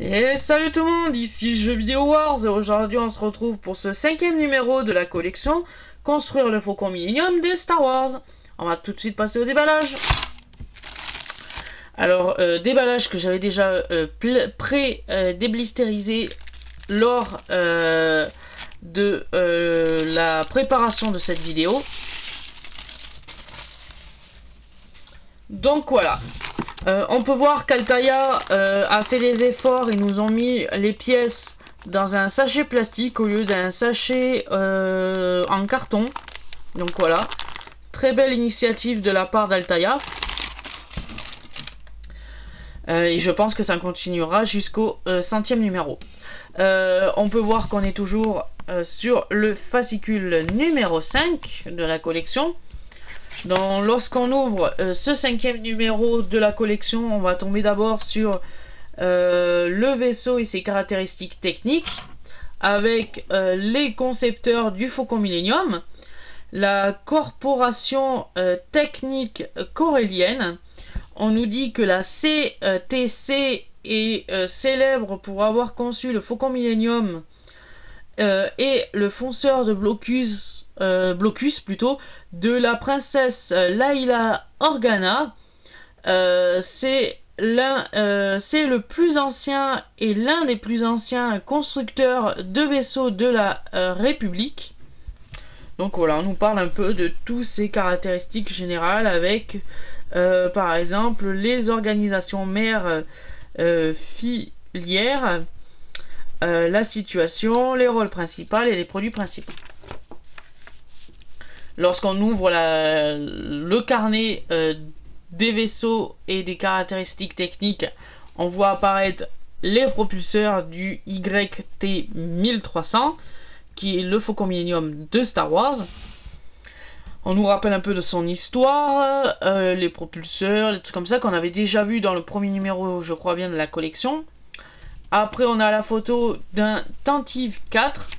Et salut tout le monde, ici Jeux Vidéo Wars et aujourd'hui on se retrouve pour ce 5e numéro de la collection Construire le Faucon Millenium de Star Wars. On va tout de suite passer au déballage. Alors, déballage que j'avais déjà pré-déblistérisé lors de la préparation de cette vidéo. Donc voilà. On peut voir qu'Altaïa a fait des efforts. Ils nous ont mis les pièces dans un sachet plastique au lieu d'un sachet en carton. Donc voilà, très belle initiative de la part d'Altaïa. Et je pense que ça continuera jusqu'au 100e numéro. On peut voir qu'on est toujours sur le fascicule numéro 5 de la collection. Donc, lorsqu'on ouvre ce 5e numéro de la collection, on va tomber d'abord sur le vaisseau et ses caractéristiques techniques, avec les concepteurs du Faucon Millenium, la corporation technique corélienne. On nous dit que la CTC est célèbre pour avoir conçu le Faucon Millenium et le fonceur de Blocus de la princesse Layla Organa. C'est le plus ancien et l'un des plus anciens constructeurs de vaisseaux de la République. Donc voilà, on nous parle un peu de toutes ces caractéristiques générales avec par exemple les organisations mères filières, la situation, les rôles principaux et les produits principaux. Lorsqu'on ouvre le carnet des vaisseaux et des caractéristiques techniques, on voit apparaître les propulseurs du YT-1300, qui est le Faucon Millenium de Star Wars. On nous rappelle un peu de son histoire, les propulseurs, les trucs comme ça qu'on avait déjà vu dans le premier numéro, je crois bien, de la collection. Après, on a la photo d'un Tantive 4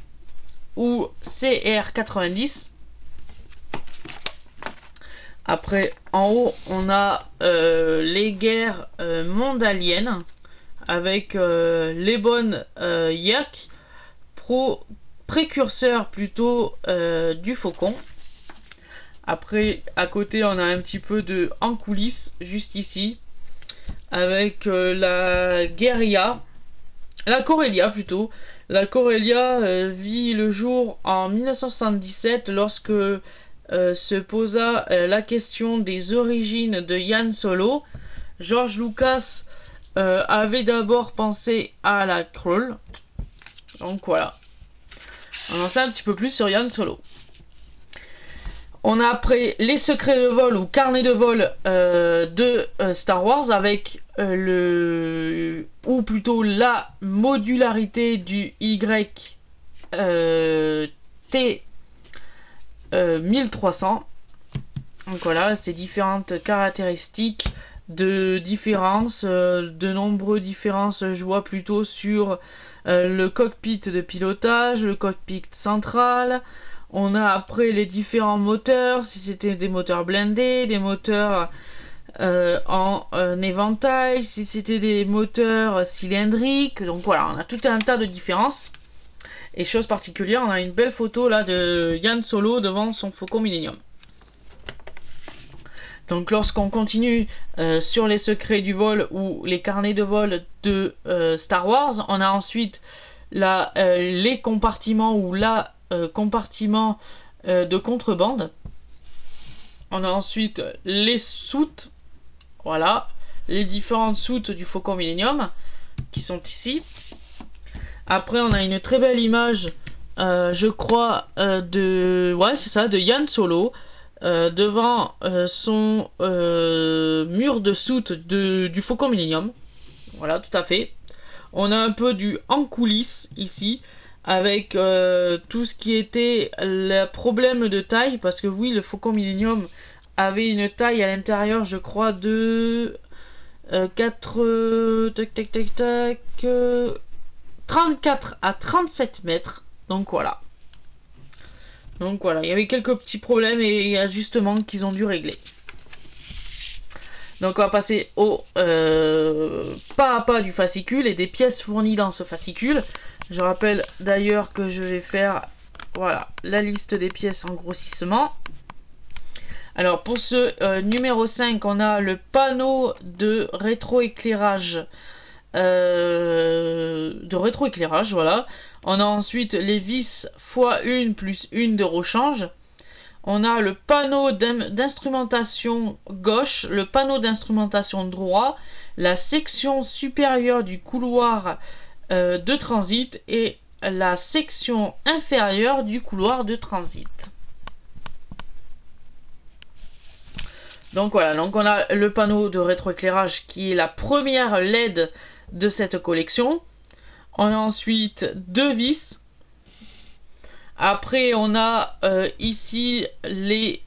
ou CR90. Après, en haut, on a les guerres mondaliennes avec les bonnes Yerk, précurseurs plutôt du Faucon. Après, à côté, on a un petit peu de en coulisses, juste ici, avec la Guerilla, la Corellia plutôt. La Corellia vit le jour en 1977 lorsque se posa la question des origines de Han Solo. George Lucas avait d'abord pensé à la Skrull. Donc voilà. On en sait un petit peu plus sur Han Solo. On a après les secrets de vol ou carnet de vol de Star Wars avec ou plutôt la modularité du YT-1300. Donc voilà, ces différentes caractéristiques de différence, de nombreuses différences, je vois plutôt sur le cockpit de pilotage, le cockpit central. On a après les différents moteurs, si c'était des moteurs blindés, des moteurs en éventail, si c'était des moteurs cylindriques. Donc voilà, on a tout un tas de différences. Et chose particulière, on a une belle photo là de Han Solo devant son Faucon Millenium. Donc lorsqu'on continue sur les secrets du vol ou les carnets de vol de Star Wars, on a ensuite les compartiments ou compartiment de contrebande. On a ensuite les soutes, voilà, les différentes soutes du Faucon Millenium qui sont ici. Après, on a une très belle image, je crois, de Han Solo devant son mur de soute du Faucon Millenium. Voilà, tout à fait. On a un peu du en coulisses ici, avec tout ce qui était le problème de taille, parce que oui, le Faucon Millenium avait une taille à l'intérieur, je crois, de 34 à 37 mètres. Donc voilà. Il y avait quelques petits problèmes et ajustements qu'ils ont dû régler. Donc on va passer au pas à pas du fascicule et des pièces fournies dans ce fascicule. Je rappelle d'ailleurs que je vais faire, voilà, la liste des pièces en grossissement. Alors pour ce numéro 5, on a le panneau de rétroéclairage. Voilà. On a ensuite les vis x1 plus 1 de rechange. On a le panneau d'instrumentation gauche, le panneau d'instrumentation droit, la section supérieure du couloir de transit et la section inférieure du couloir de transit. Donc voilà, donc on a le panneau de rétroéclairage qui est la première LED de cette collection. On a ensuite deux vis. Après on a ici les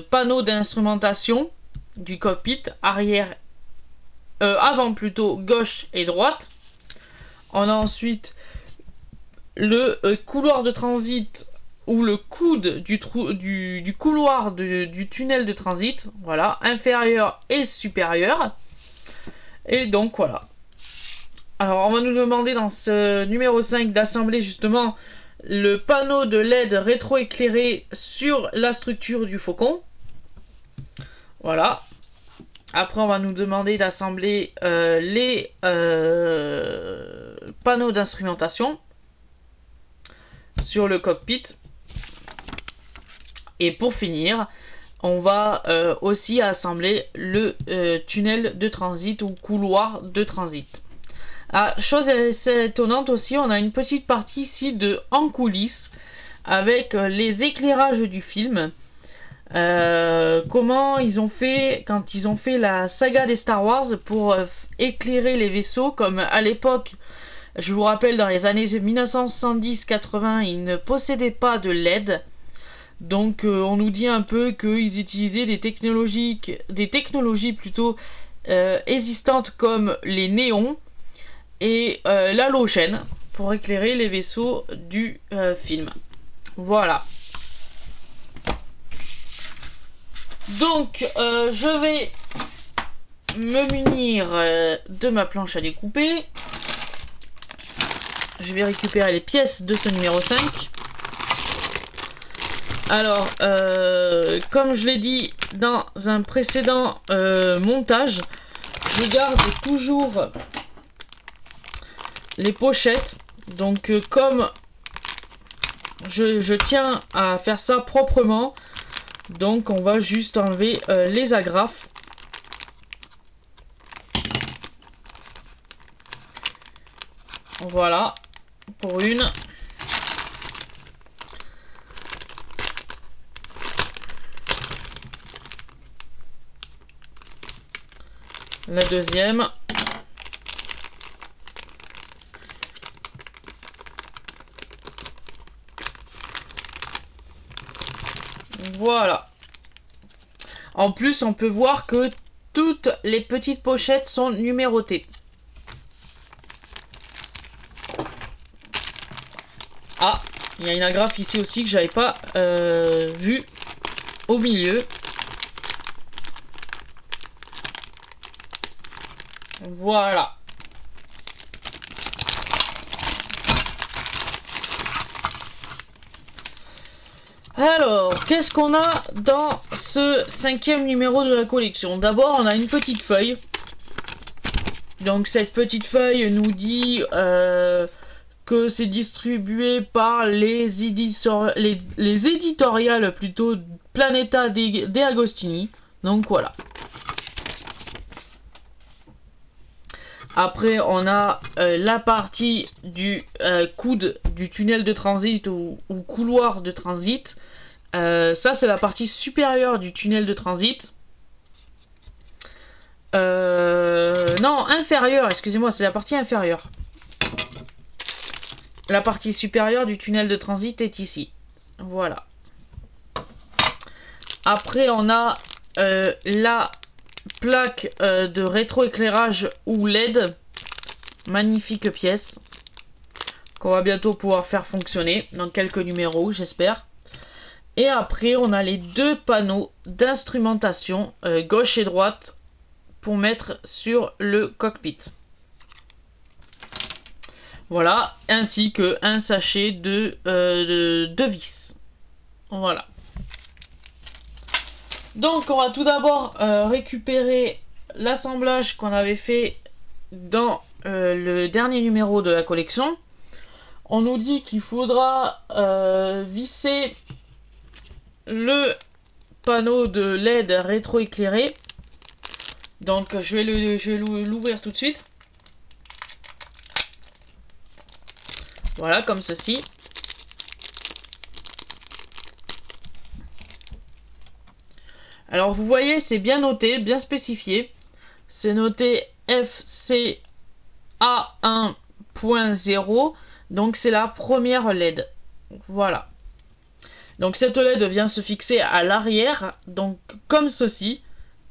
panneaux d'instrumentation du cockpit arrière, avant plutôt, gauche et droite. On a ensuite le couloir de transit ou le coude du couloir du tunnel de transit, voilà, inférieur et supérieur. Et donc voilà. Alors on va nous demander dans ce numéro 5 d'assembler justement le panneau de LED rétroéclairé sur la structure du faucon. Voilà. Après on va nous demander d'assembler les panneaux d'instrumentation sur le cockpit. Et pour finir, on va aussi assembler le tunnel de transit ou couloir de transit. Ah, chose assez étonnante aussi, on a une petite partie ici de en coulisses avec les éclairages du film. Comment ils ont fait quand ils ont fait la saga des Star Wars pour éclairer les vaisseaux, comme à l'époque, je vous rappelle, dans les années 1970-80, ils ne possédaient pas de LED. Donc on nous dit un peu qu'ils utilisaient des technologies plutôt existantes comme les néons et l'halogène pour éclairer les vaisseaux du film. Voilà. Donc je vais me munir de ma planche à découper. Je vais récupérer les pièces de ce numéro 5. Alors, comme je l'ai dit dans un précédent montage, je garde toujours les pochettes. Donc, comme je tiens à faire ça proprement, donc on va juste enlever les agrafes. Voilà, pour une. La deuxième. Voilà. En plus, on peut voir que toutes les petites pochettes sont numérotées. Ah, il y a une agrafe ici aussi que j'avais pas vue au milieu. Voilà. Alors, qu'est-ce qu'on a dans ce 5e numéro de la collection? D'abord, on a une petite feuille. Donc, cette petite feuille nous dit que c'est distribué par les éditoriales plutôt Planeta De Agostini. Donc, voilà. Après, on a la partie du coude du tunnel de transit ou couloir de transit. Ça, c'est la partie supérieure du tunnel de transit. Non, inférieure, excusez-moi, c'est la partie inférieure. La partie supérieure du tunnel de transit est ici. Voilà. Après, on a la plaque de rétroéclairage ou LED, magnifique pièce qu'on va bientôt pouvoir faire fonctionner dans quelques numéros, j'espère. Et après on a les deux panneaux d'instrumentation gauche et droite pour mettre sur le cockpit. Voilà, ainsi que un sachet de vis. Voilà. Donc on va tout d'abord récupérer l'assemblage qu'on avait fait dans le dernier numéro de la collection. On nous dit qu'il faudra visser le panneau de LED rétroéclairé. Donc je vais l'ouvrir tout de suite. Voilà, comme ceci. Alors vous voyez, c'est bien noté, bien spécifié. C'est noté FCA1.0. Donc c'est la première LED. Voilà. Donc cette LED vient se fixer à l'arrière, donc comme ceci.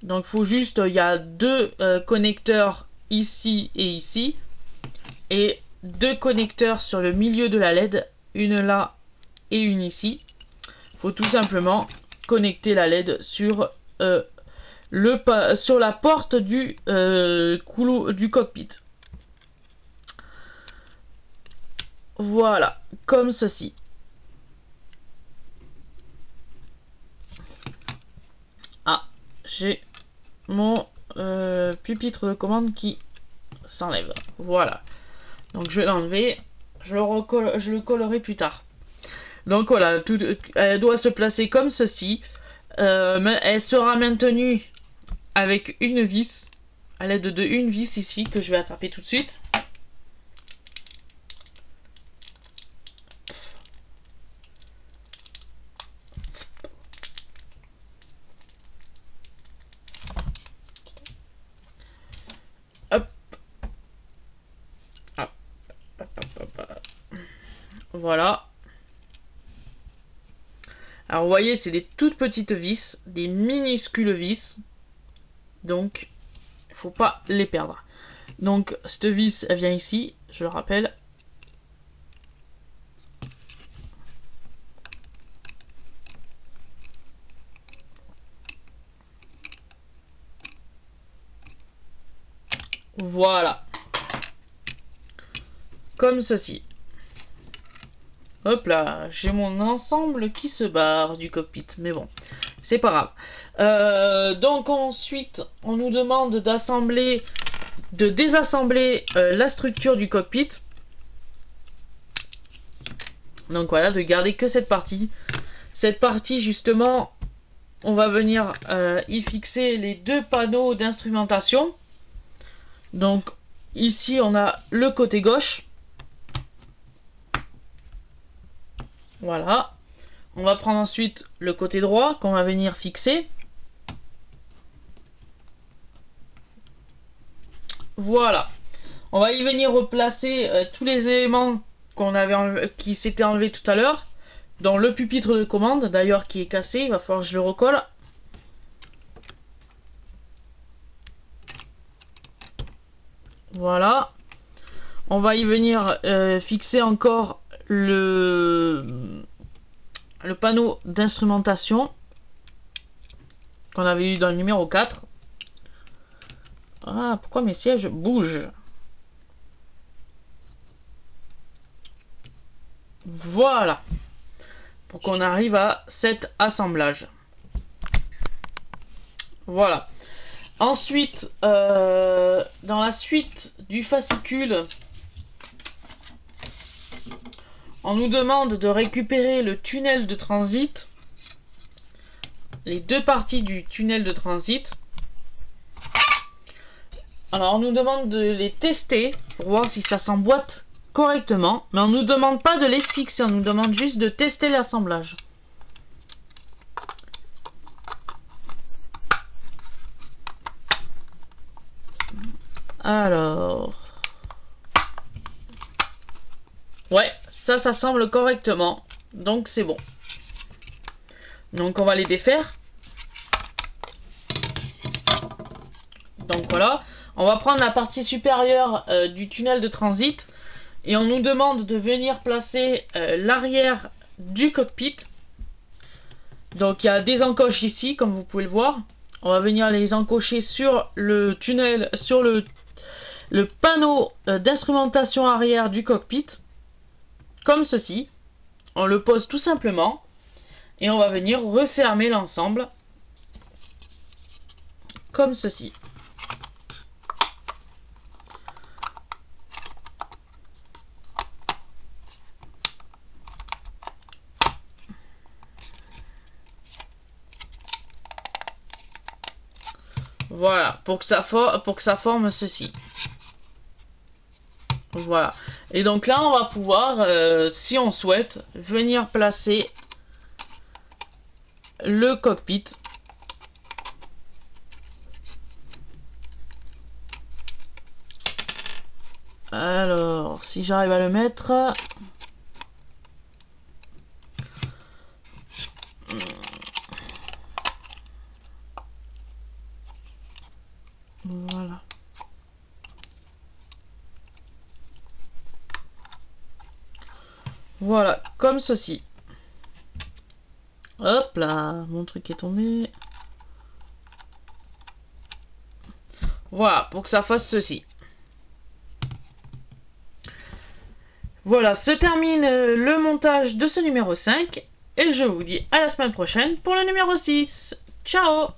Donc faut juste, il y a deux connecteurs ici et ici, et deux connecteurs sur le milieu de la LED, une là et une ici. Faut tout simplement connecter la LED sur la porte du cockpit. Voilà, comme ceci. Ah, j'ai mon pupitre de commande qui s'enlève. Voilà. Donc je vais l'enlever. Je le collerai plus tard. Donc voilà, elle doit se placer comme ceci. Elle sera maintenue avec une vis, à l'aide de une vis ici que je vais attraper tout de suite. Hop. Hop. Hop, hop, hop. Voilà. Alors vous voyez, c'est des toutes petites vis, des minuscules vis. Donc, il ne faut pas les perdre. Donc, cette vis, elle vient ici, je le rappelle. Voilà. Comme ceci. Hop là, j'ai mon ensemble qui se barre du cockpit, mais bon, c'est pas grave. Donc ensuite, on nous demande de désassembler la structure du cockpit. Donc voilà, de garder que cette partie. Cette partie, justement, on va venir y fixer les deux panneaux d'instrumentation. Donc ici, on a le côté gauche. Voilà. On va prendre ensuite le côté droit qu'on va venir fixer. Voilà. On va y venir replacer tous les éléments qui s'étaient enlevés tout à l'heure. Dans le pupitre de commande, d'ailleurs qui est cassé, il va falloir que je le recolle. Voilà. On va y venir fixer encore le panneau d'instrumentation qu'on avait eu dans le numéro 4. Ah, pourquoi mes sièges bougent? Voilà. Pour qu'on arrive à cet assemblage. Voilà. Ensuite, dans la suite du fascicule, on nous demande de récupérer le tunnel de transit, les deux parties du tunnel de transit. Alors on nous demande de les tester pour voir si ça s'emboîte correctement, mais on nous demande pas de les fixer, on nous demande juste de tester l'assemblage. Alors, ouais, ça semble correctement, donc c'est bon. Donc on va les défaire. Donc voilà, on va prendre la partie supérieure du tunnel de transit et on nous demande de venir placer l'arrière du cockpit. Donc il y a des encoches ici, comme vous pouvez le voir. On va venir les encocher sur le tunnel, sur le panneau d'instrumentation arrière du cockpit, comme ceci. On le pose tout simplement et on va venir refermer l'ensemble comme ceci. Voilà, pour que ça forme ceci. Voilà. Et donc là, on va pouvoir, si on souhaite, venir placer le cockpit. Alors, si j'arrive à le mettre... Voilà. Voilà, comme ceci. Hop là, mon truc est tombé. Voilà, pour que ça fasse ceci. Voilà, se termine le montage de ce numéro 5. Et je vous dis à la semaine prochaine pour le numéro 6. Ciao!